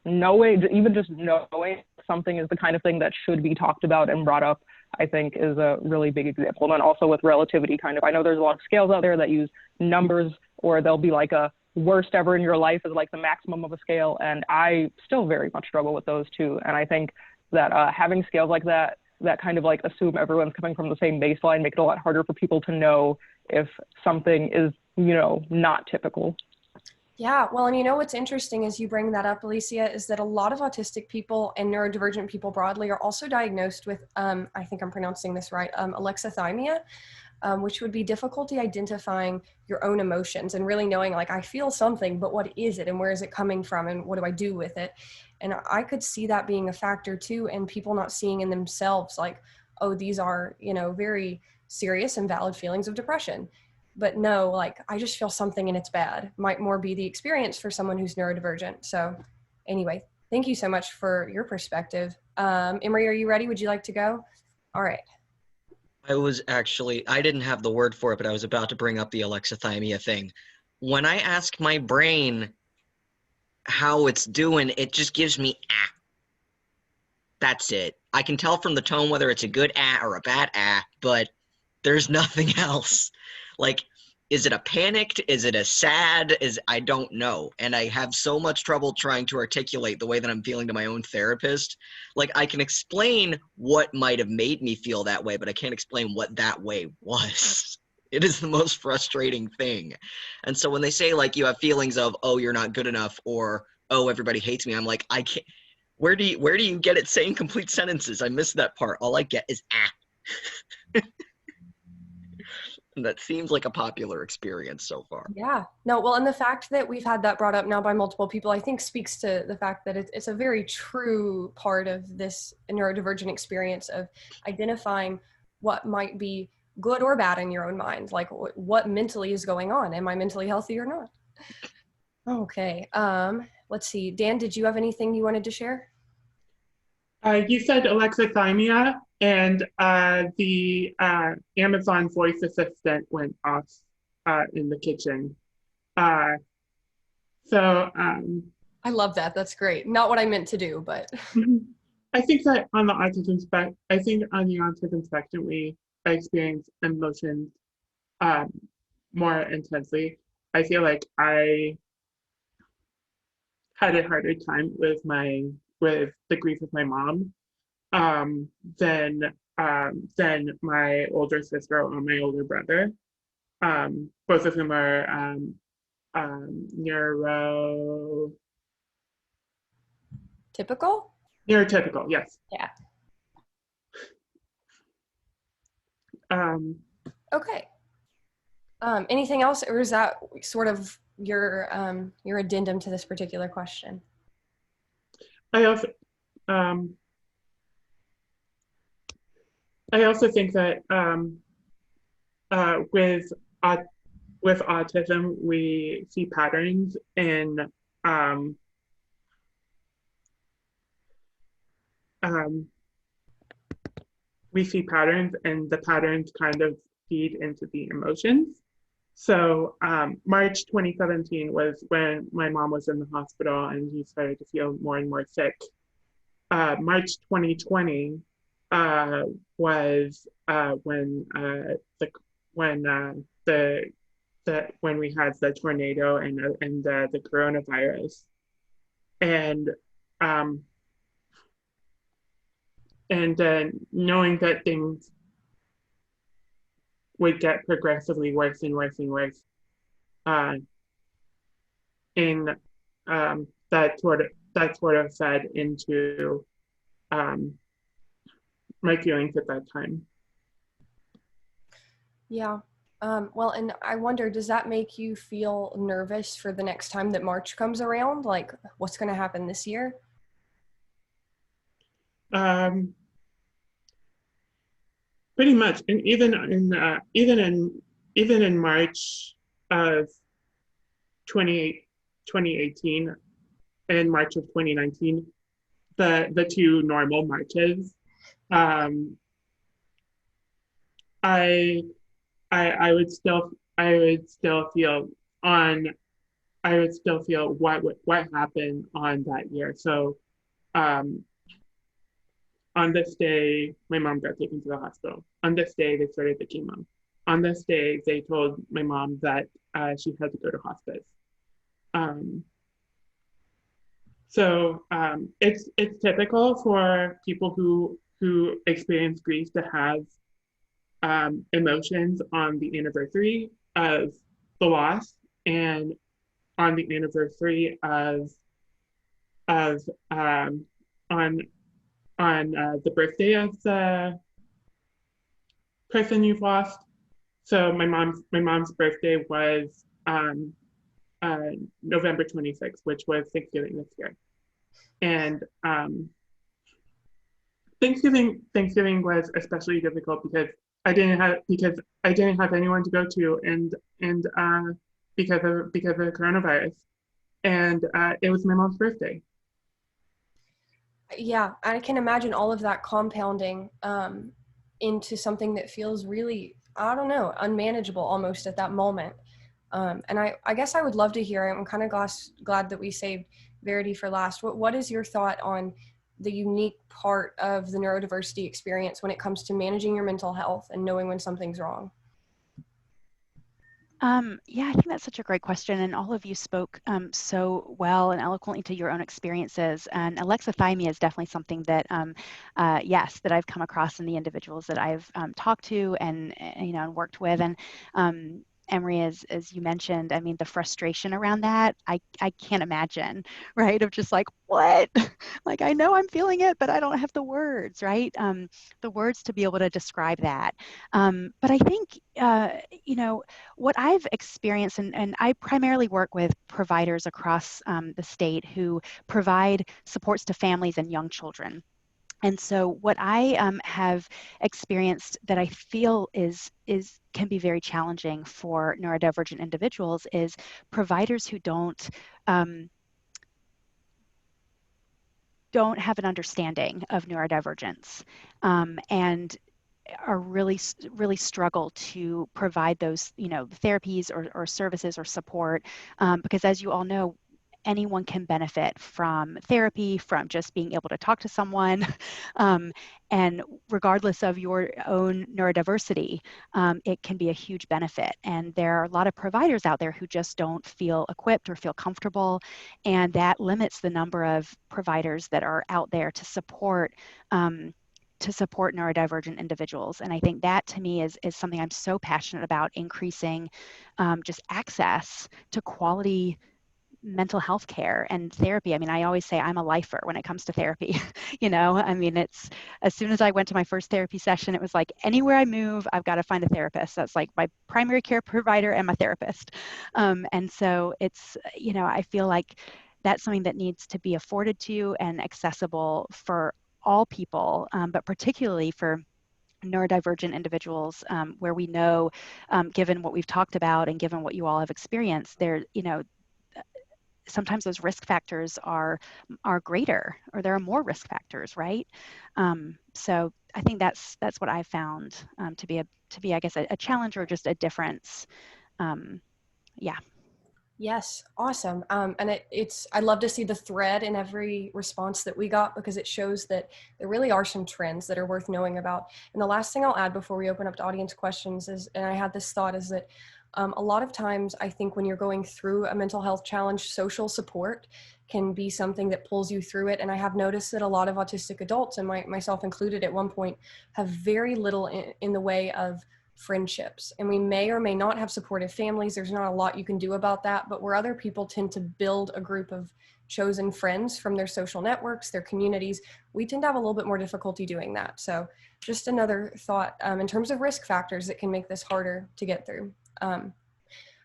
[SPEAKER 4] even just knowing something is the kind of thing that should be talked about and brought up, I think is a really big example. And then also with relativity, kind of, I know there's a lot of scales out there that use numbers, or they'll be like a worst ever in your life is like the maximum of a scale. And I still very much struggle with those too. And I think that having scales like that kind of like assume everyone's coming from the same baseline, make it a lot harder for people to know if something is, you know, not typical.
[SPEAKER 1] Yeah, well, and you know what's interesting as you bring that up, Elysia, is that a lot of autistic people and neurodivergent people broadly are also diagnosed with, I think I'm pronouncing this right, alexithymia, which would be difficulty identifying your own emotions and really knowing, like, I feel something, but what is it and where is it coming from and what do I do with it? And I could see that being a factor too, and people not seeing in themselves like, oh, these are, you know, very serious and valid feelings of depression. But no, like, I just feel something and it's bad, might more be the experience for someone who's neurodivergent. So anyway, thank you so much for your perspective. Emery, are you ready? Would you like to go? All right.
[SPEAKER 3] I didn't have the word for it, but I was about to bring up the alexithymia thing. When I ask my brain how it's doing, it just gives me ah. That's it. I can tell from the tone whether it's a good ah or a bad ah, but there's nothing else. Like, is it a panicked? Is it a sad? I don't know. And I have so much trouble trying to articulate the way that I'm feeling to my own therapist. Like, I can explain what might have made me feel that way, but I can't explain what that way was. It is the most frustrating thing. And so when they say, like, you have feelings of, oh, you're not good enough, or, oh, everybody hates me, I'm like, I can't. Where do you get it saying complete sentences? I missed that part. All I get is ah. That seems like a popular experience so far.
[SPEAKER 1] Yeah, no, well, and the fact that we've had that brought up now by multiple people, I think speaks to the fact that it's a very true part of this neurodivergent experience of identifying what might be good or bad in your own mind, like what mentally is going on. Am I mentally healthy or not? Okay, let's see. Dan, did you have anything you wanted to share?
[SPEAKER 5] You said alexithymia, and the Amazon voice assistant went off in the kitchen. I
[SPEAKER 1] love that. That's great. Not what I meant to do, but
[SPEAKER 5] I think that on the autism spectrum, we experience emotions more intensely. I feel like I had a harder time with the grief of my mom than my older sister or my older brother. Both of whom are neurotypical, yes.
[SPEAKER 1] Yeah.
[SPEAKER 5] Um,
[SPEAKER 1] Okay. Anything else, or is that sort of your addendum to this particular question?
[SPEAKER 5] I also think that with autism, we see patterns in and the patterns kind of feed into the emotions. So March 2017 was when my mom was in the hospital and she started to feel more and more sick. March 2020 was when we had the tornado and the coronavirus, and knowing that things would get progressively worse and worse and worse, in that sort of fed into my feelings at that time.
[SPEAKER 1] Yeah. Well, and I wonder, does that make you feel nervous for the next time that March comes around? Like, what's going to happen this year?
[SPEAKER 5] Pretty much, and even in March of 2018 and March of 2019, the two normal Marches, I would still feel what happened on that year. So on this day, my mom got taken to the hospital. On this day, they started the chemo. On this day, they told my mom that she had to go to hospice. So it's typical for people who experience grief to have emotions on the anniversary of the loss and on the anniversary of on the birthday of the person you've lost. So my mom's birthday was November 26th, which was Thanksgiving this year. And Thanksgiving was especially difficult because I didn't have anyone to go to, and because of the coronavirus, and it was my mom's birthday.
[SPEAKER 1] Yeah, I can imagine all of that compounding into something that feels really, I don't know, unmanageable almost at that moment. And I guess I would love to hear, I'm kind of glad that we saved Verity for last. What is your thought on the unique part of the neurodiversity experience when it comes to managing your mental health and knowing when something's wrong?
[SPEAKER 2] Yeah, I think that's such a great question, and all of you spoke so well and eloquently to your own experiences. And alexithymia is definitely something that, yes, that I've come across in the individuals that I've talked to and and worked with. And Emery, as you mentioned, I mean, the frustration around that, I can't imagine, right? Of just like, what? Like, I know I'm feeling it, but I don't have the words, right? The words to be able to describe that. But I think, what I've experienced, and I primarily work with providers across the state who provide supports to families and young children. And so what I have experienced that I feel can be very challenging for neurodivergent individuals is providers who don't have an understanding of neurodivergence and are really struggle to provide those therapies or services or support because, as you all know, anyone can benefit from therapy, from just being able to talk to someone, and regardless of your own neurodiversity, it can be a huge benefit. And there are a lot of providers out there who just don't feel equipped or feel comfortable, and that limits the number of providers that are out there to support to support neurodivergent individuals. And I think that to me is something I'm so passionate about, increasing just access to quality mental health care and therapy. I mean, I always say I'm a lifer when it comes to therapy. You know, I mean, it's, as soon as I went to my first therapy session, it was like, anywhere I move, I've got to find a therapist. That's like my primary care provider and my therapist. And so it's, you know, I feel like that's something that needs to be afforded to and accessible for all people, but particularly for neurodivergent individuals, where we know, given what we've talked about and given what you all have experienced, there, you know, sometimes those risk factors are greater, or there are more risk factors, right? So I think that's what I found to be I guess a challenge, or just a difference. Yeah.
[SPEAKER 1] Yes, awesome. And I love to see the thread in every response that we got, because it shows that there really are some trends that are worth knowing about. And the last thing I'll add before we open up to audience questions is, and I had this thought, is that a lot of times I think when you're going through a mental health challenge, social support can be something that pulls you through it. And I have noticed that a lot of autistic adults, and myself included at one point, have very little in the way of friendships. And we may or may not have supportive families. There's not a lot you can do about that, but where other people tend to build a group of chosen friends from their social networks, their communities, we tend to have a little bit more difficulty doing that. So just another thought in terms of risk factors that can make this harder to get through.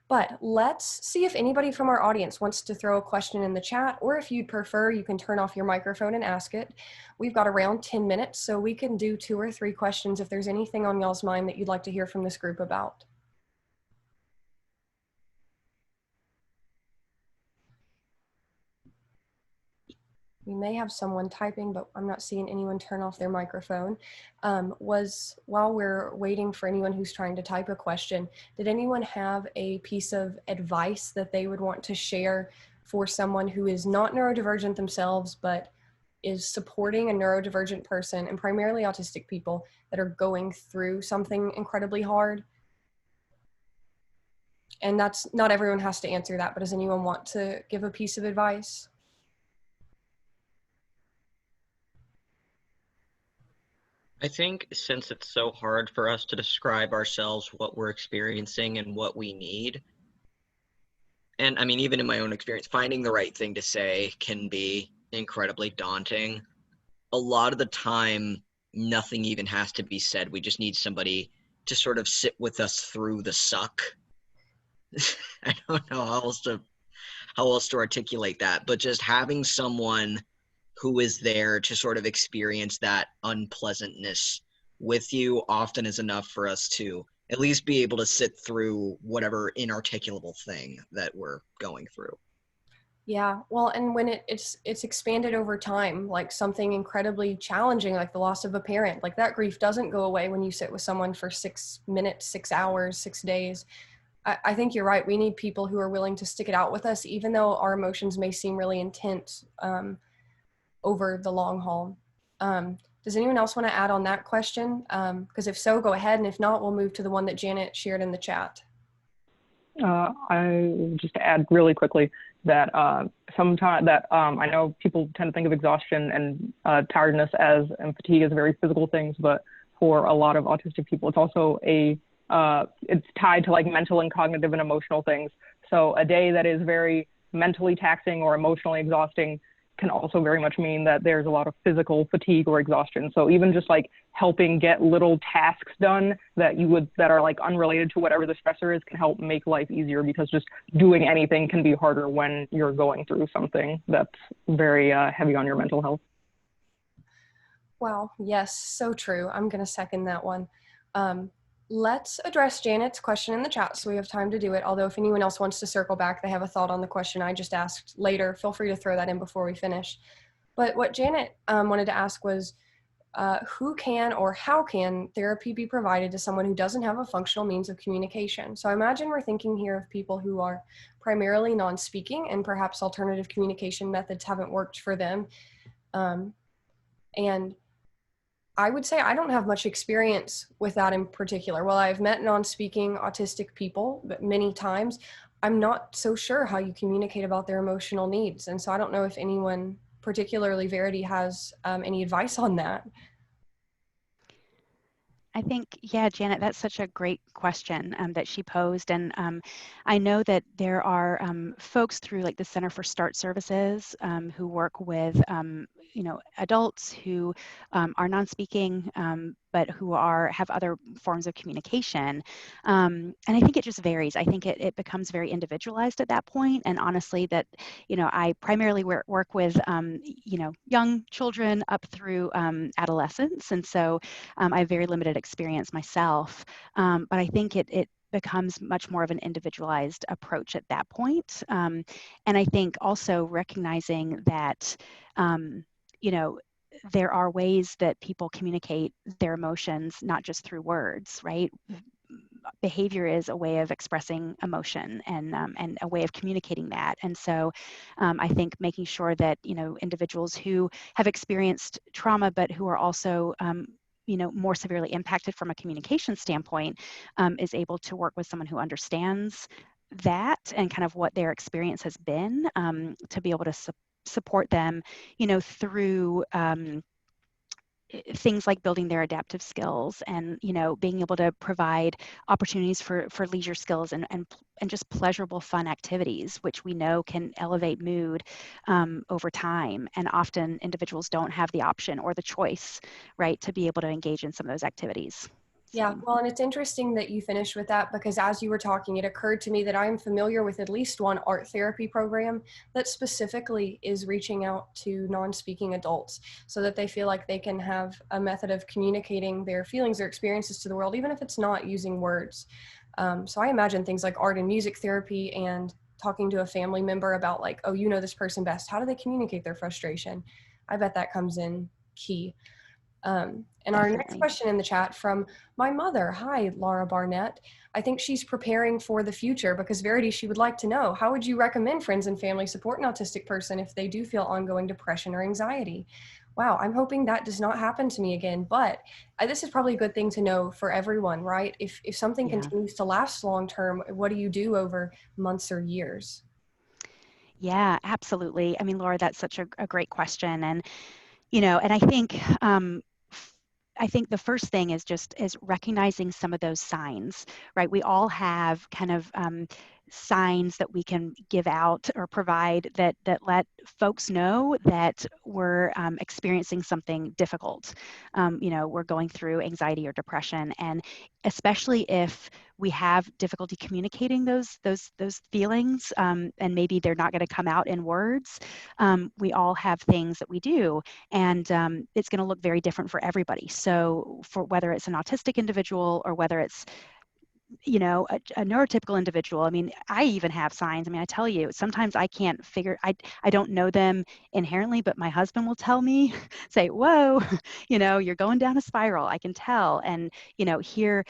[SPEAKER 1] But let's see if anybody from our audience wants to throw a question in the chat, or if you'd prefer, you can turn off your microphone and ask it. We've got around 10 minutes, so we can do 2 or 3 questions if there's anything on y'all's mind that you'd like to hear from this group about. We may have someone typing, but I'm not seeing anyone turn off their microphone. While we're waiting for anyone who's trying to type a question, did anyone have a piece of advice that they would want to share for someone who is not neurodivergent themselves, but is supporting a neurodivergent person, and primarily autistic people that are going through something incredibly hard? And that's not everyone has to answer that, but does anyone want to give a piece of advice?
[SPEAKER 3] I think since it's so hard for us to describe ourselves, what we're experiencing and what we need, and I mean, even in my own experience, finding the right thing to say can be incredibly daunting. A lot of the time, nothing even has to be said. We just need somebody to sort of sit with us through the suck. I don't know how else to articulate that, but just having someone who is there to sort of experience that unpleasantness with you often is enough for us to at least be able to sit through whatever inarticulable thing that we're going through.
[SPEAKER 1] Yeah, well, and when it's expanded over time, like something incredibly challenging, like the loss of a parent, like that grief doesn't go away when you sit with someone for 6 minutes, 6 hours, 6 days. I think you're right. We need people who are willing to stick it out with us, even though our emotions may seem really intense over the long haul. Does anyone else want to add on that question? Because if so, go ahead. And if not, we'll move to the one that Janet shared in the chat.
[SPEAKER 4] I will just add really quickly that sometimes I know people tend to think of exhaustion and tiredness and fatigue as very physical things, but for a lot of autistic people, it's also it's tied to like mental and cognitive and emotional things. So a day that is very mentally taxing or emotionally exhausting can also very much mean that there's a lot of physical fatigue or exhaustion. So even just like helping get little tasks done that are like unrelated to whatever the stressor is can help make life easier, because just doing anything can be harder when you're going through something that's very heavy on your mental health.
[SPEAKER 1] Wow, yes, so true. I'm going to second that one. Let's address Janet's question in the chat so we have time to do it. Although if anyone else wants to circle back, they have a thought on the question I just asked later, feel free to throw that in before we finish. But what Janet wanted to ask was, who can or how can therapy be provided to someone who doesn't have a functional means of communication? So I imagine we're thinking here of people who are primarily non-speaking and perhaps alternative communication methods haven't worked for them. And I would say I don't have much experience with that in particular. While I've met non-speaking autistic people but many times, I'm not so sure how you communicate about their emotional needs. And so I don't know if anyone, particularly Verity, has any advice on that.
[SPEAKER 2] I think, yeah, Janet, that's such a great question that she posed. And I know that there are folks through like the Center for Start Services who work with, adults who are non-speaking, but who have other forms of communication. And I think it just varies. I think it becomes very individualized at that point. And honestly, that, I primarily work with, young children up through adolescence. And so I have very limited experience myself, but I think it becomes much more of an individualized approach at that point. And I think also recognizing that, there are ways that people communicate their emotions, not just through words, right? Behavior is a way of expressing emotion and a way of communicating that. And so I think making sure that, individuals who have experienced trauma, but who are also more severely impacted from a communication standpoint, is able to work with someone who understands that and kind of what their experience has been, to be able to support them, through things like building their adaptive skills and, being able to provide opportunities for leisure skills and just pleasurable, fun activities, which we know can elevate mood over time. And often individuals don't have the option or the choice, right, to be able to engage in some of those activities.
[SPEAKER 1] Yeah, well, and it's interesting that you finished with that, because as you were talking, it occurred to me that I am familiar with at least one art therapy program that specifically is reaching out to non-speaking adults so that they feel like they can have a method of communicating their feelings or experiences to the world, even if it's not using words. So I imagine things like art and music therapy and talking to a family member about like, oh, you know this person best. How do they communicate their frustration? I bet that comes in key. And our next question in the chat from my mother. Hi, Laura Barnett. I think she's preparing for the future because Verity, she would like to know, how would you recommend friends and family support an autistic person if they do feel ongoing depression or anxiety? Wow, I'm hoping that does not happen to me again, but this is probably a good thing to know for everyone, right? If something continues to last long-term, what do you do over months or years?
[SPEAKER 2] Yeah, absolutely. I mean, Laura, that's such a great question. And, and I think the first thing is recognizing some of those signs, right? We all have kind of signs that we can give out or provide that let folks know that we're experiencing something difficult. We're going through anxiety or depression, and especially if we have difficulty communicating those feelings, and maybe they're not going to come out in words. We all have things that we do, and it's going to look very different for everybody. So for whether it's an autistic individual or whether it's a neurotypical individual. I mean, I even have signs. I mean, I tell you, sometimes I can't figure, I don't know them inherently, but my husband will tell me, say, whoa, you're going down a spiral. I can tell. And, here,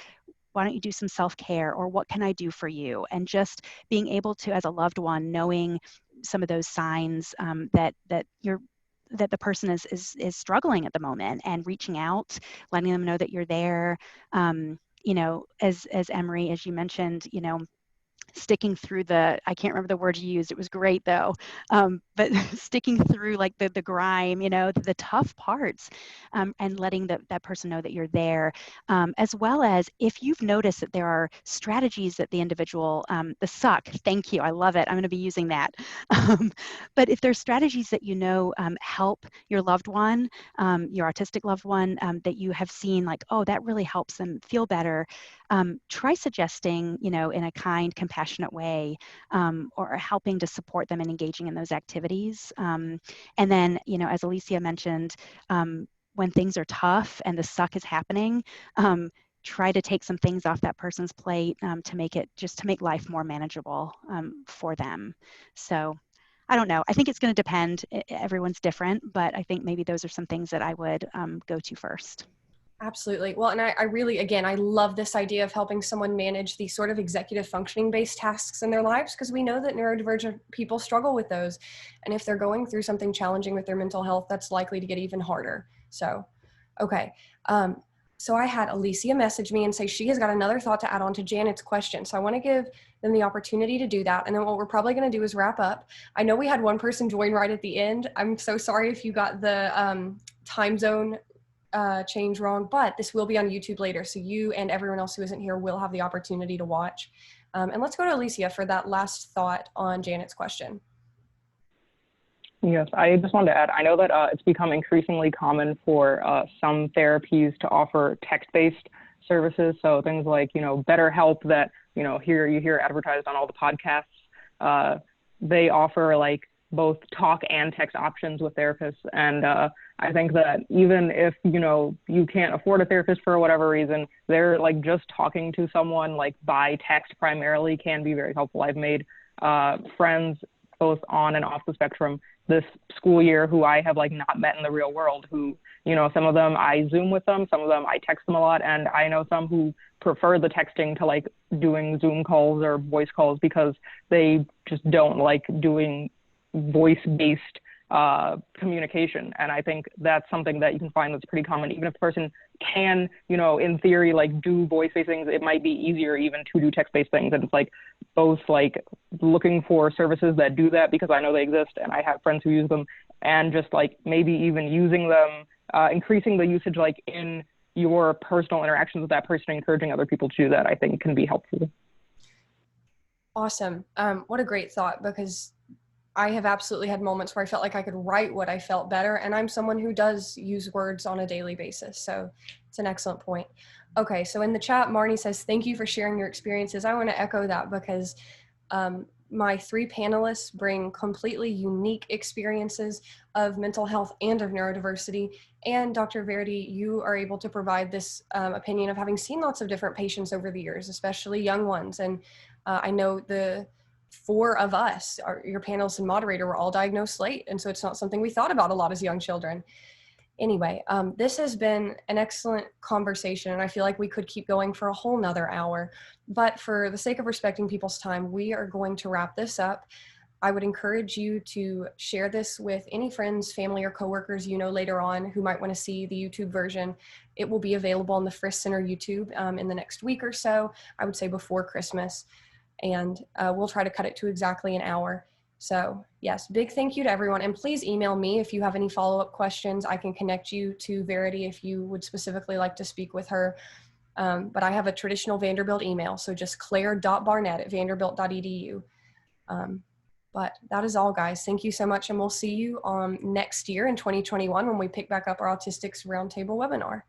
[SPEAKER 2] why don't you do some self-care, or what can I do for you? And just being able to, as a loved one, knowing some of those signs that the person is struggling at the moment, and reaching out, letting them know that you're there. As Emery, as you mentioned, sticking through I can't remember the word you used, it was great though, but sticking through like the grime, the tough parts, and letting that person know that you're there, as well as if you've noticed that there are strategies that the individual, the suck, thank you, I love it, I'm going to be using that, but if there's strategies that help your loved one, your autistic loved one, that you have seen like, oh, that really helps them feel better, try suggesting, in a kind, compassionate way, or helping to support them and engaging in those activities. And then, as Elysia mentioned, when things are tough and the suck is happening, try to take some things off that person's plate, to make life more manageable for them. So I don't know. I think it's going to depend. Everyone's different, but I think maybe those are some things that I would go to first.
[SPEAKER 1] Absolutely. Well, and I really, again, I love this idea of helping someone manage these sort of executive functioning based tasks in their lives, because we know that neurodivergent people struggle with those. And if they're going through something challenging with their mental health, that's likely to get even harder. So, okay. So I had Elysia message me and say she has got another thought to add on to Janet's question. So I want to give them the opportunity to do that. And then what we're probably going to do is wrap up. I know we had one person join right at the end. I'm so sorry if you got the time zone change wrong, but this will be on YouTube later. So you and everyone else who isn't here will have the opportunity to watch. And let's go to Elysia for that last thought on Janet's question.
[SPEAKER 4] Yes, I just wanted to add, I know that it's become increasingly common for some therapies to offer text-based services. So things like, BetterHelp that, you hear advertised on all the podcasts. They offer like both talk and text options with therapists. And I think that even if, you can't afford a therapist for whatever reason, they're like just talking to someone like by text primarily can be very helpful. I've made friends both on and off the spectrum this school year who I have like not met in the real world, who, some of them I Zoom with them, some of them I text them a lot. And I know some who prefer the texting to like doing Zoom calls or voice calls because they just don't like doing voice-based communication. And I think that's something that you can find that's pretty common. Even if the person can, in theory, like do voice-based things, it might be easier even to do text-based things. And it's like both like looking for services that do that because I know they exist and I have friends who use them, and just like maybe even using them, increasing the usage like in your personal interactions with that person, encouraging other people to do that, I think can be helpful.
[SPEAKER 1] Awesome. What a great thought, because I have absolutely had moments where I felt like I could write what I felt better, and I'm someone who does use words on a daily basis, so it's an excellent point. Okay, so in the chat, Marnie says, thank you for sharing your experiences. I want to echo that because my 3 panelists bring completely unique experiences of mental health and of neurodiversity, and Dr. Verity, you are able to provide this opinion of having seen lots of different patients over the years, especially young ones, and I know the 4 of us, your panelists and moderator, were all diagnosed late. And so it's not something we thought about a lot as young children. Anyway, this has been an excellent conversation, and I feel like we could keep going for a whole nother hour. But for the sake of respecting people's time, we are going to wrap this up. I would encourage you to share this with any friends, family, or coworkers later on who might want to see the YouTube version. It will be available on the Frist Center YouTube in the next week or so, I would say before Christmas. And we'll try to cut it to exactly an hour. So yes, big thank you to everyone. And please email me if you have any follow-up questions. I can connect you to Verity if you would specifically like to speak with her. But I have a traditional Vanderbilt email, so just claire.barnett@vanderbilt.edu. But that is all, guys. Thank you so much, and we'll see you next year in 2021 when we pick back up our Autistics Roundtable Webinar.